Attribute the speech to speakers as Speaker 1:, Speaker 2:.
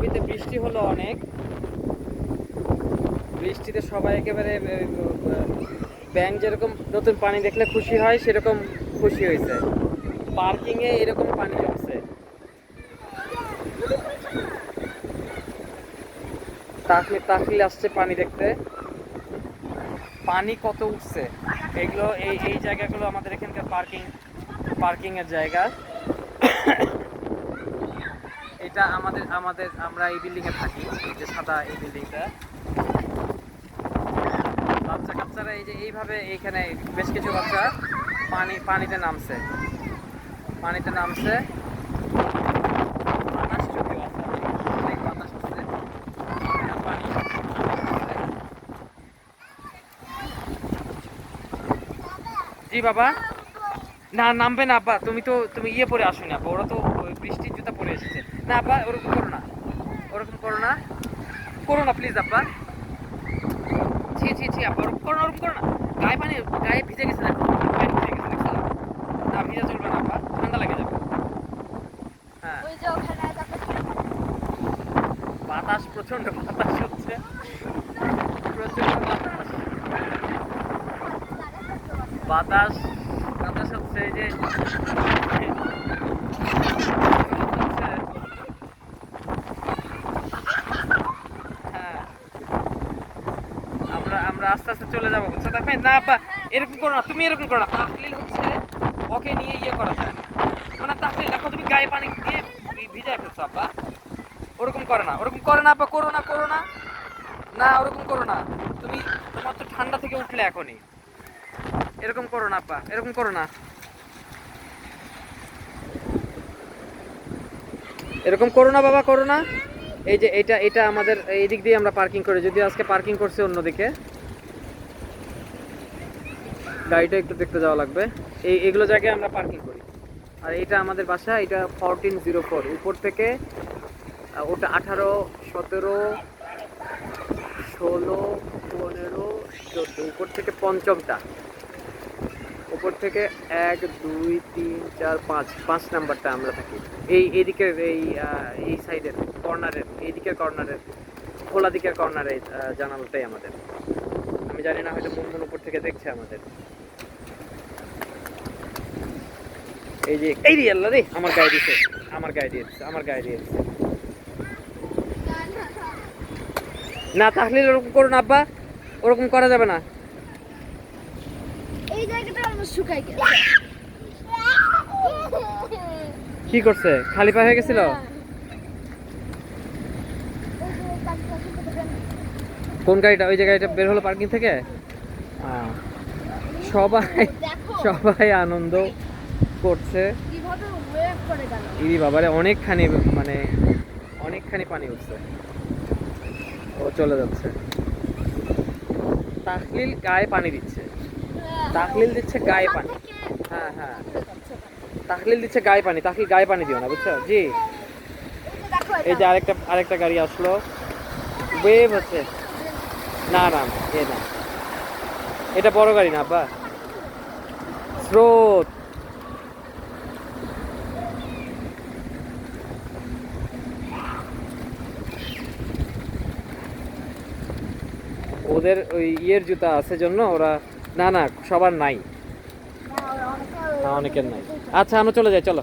Speaker 1: আবুধাবিতে বৃষ্টি হলো অনেক। বৃষ্টিতে সবাই একেবারে ব্যাঙ যেরকম নতুন পানি দেখলে খুশি হয় সেরকম খুশি হয়েছে। পার্কিং এ এরকম পানি জমছে। তাহমিল আসছে পানি দেখতে। পানি কত উঠছে এগুলো, এই জায়গাগুলো আমাদের এখানকার পার্কিং এর জায়গা। এটা আমাদের আমাদের আমরা এই বিল্ডিং এ থাকি, এই যে সাদা এই বিল্ডিংটা। বাচ্চা কাচ্চারা এই যে এইভাবে এইখানে বেশ কিছু বাচ্চা পানিতে নামছে। বাতাস যদিও আছে, অনেক বাতাস আছে। পানি জি বাবা, না নামবে না আব্বা, তুমি ইয়ে পরে আসো না আব্বা, ওরা তো বৃষ্টির জুতা পরে এসেছে। না আব্বা ওরকম করো না, করো না প্লিজ আব্বা। ছি আব্বা, ওরকম করো না। গায়ে ভিজে গেছে, দেখো প্যান্ট ভিজে গেছে, দেখছো? না ভিজা চলবে না আব্বা, ঠান্ডা লেগে যাবে। হ্যাঁ বাতাস, প্রচন্ড বাতাস হচ্ছে, বাতাস হচ্ছে এই যে হ্যাঁ, আমরা আস্তে আস্তে চলে যাবো, বুঝছো? দেখবে না আব্বা, এরকম করো না, তুমি এরকম করো না। তাহলিল হচ্ছে ওকে নিয়ে ইয়ে করা যায় না, মানে তাহলিল দেখো তুমি গায়ে পানি দিয়ে ভিজায় ফেলছো আব্বা। ওরকম করে না আব্বা, করো না না, ওরকম করো না। তোমার তো ঠান্ডা থেকে উঠলে এখনই, এরকম করো না আব্বা, এরকম করো না, বাবা, করো না। এই যে এটা আমাদের এই দিক দিয়ে আমরা পার্কিং করি, যদিও আজকে পার্কিং করছে অন্যদিকে। গাড়িটা একটু দেখতে যাওয়া লাগবে। এইগুলো জায়গায় আমরা পার্কিং করি। আর এটা আমাদের বাসা, এটা 1404। উপর থেকে ওটা 18, 17, 16, 15, 14, উপর থেকে পঞ্চমটা, উপর থেকে 1, 2, 3, 4, 5 নাম্বারটা আমরা থাকি। এইদিকের এই সাইডের কর্নারের, খোলা দিকের কর্নারে জানালাটাই আমাদের। আমি জানি না, হয়তো মুনমুন উপর থেকে দেখছে আমাদের। এই যে এই রে আল্লাহ রে, আমার গায়ে দিয়েছে। না তাহলে ওরকম করুন আব্বা, ওরকম করা যাবে না।
Speaker 2: এই জায়গাটা অলমোস্ট শুকাই গেছে।
Speaker 1: কি করছে, খালি পা হয়ে গেছিল? কোন গাড়িটা? ওই যে গাড়িটা বের হলো পার্কিং থেকে। সবাই আনন্দ করছে। ইরি বাবারে, অনেকখানি পানি উঠছে। ও চলে যাচ্ছে। তাহলিল গায়ে পানি দিচ্ছে, গায়ে পানি। হ্যাঁ তাহলিল দিচ্ছে গায়ে পানি। তাহলিল গায়ে পানি দিও না, বুঝছো? জি। এই যে আরেকটা গাড়ি আসলো, ওয়েভ হচ্ছে। না এটা বড় গাড়ি না আব্বা, স্রোত। ওদের ওই ইয়ের জুতা আছে জন্য ওরা, না সবার নাই, অনেকের নাই। আচ্ছা আমরা চলে যাই, চলো।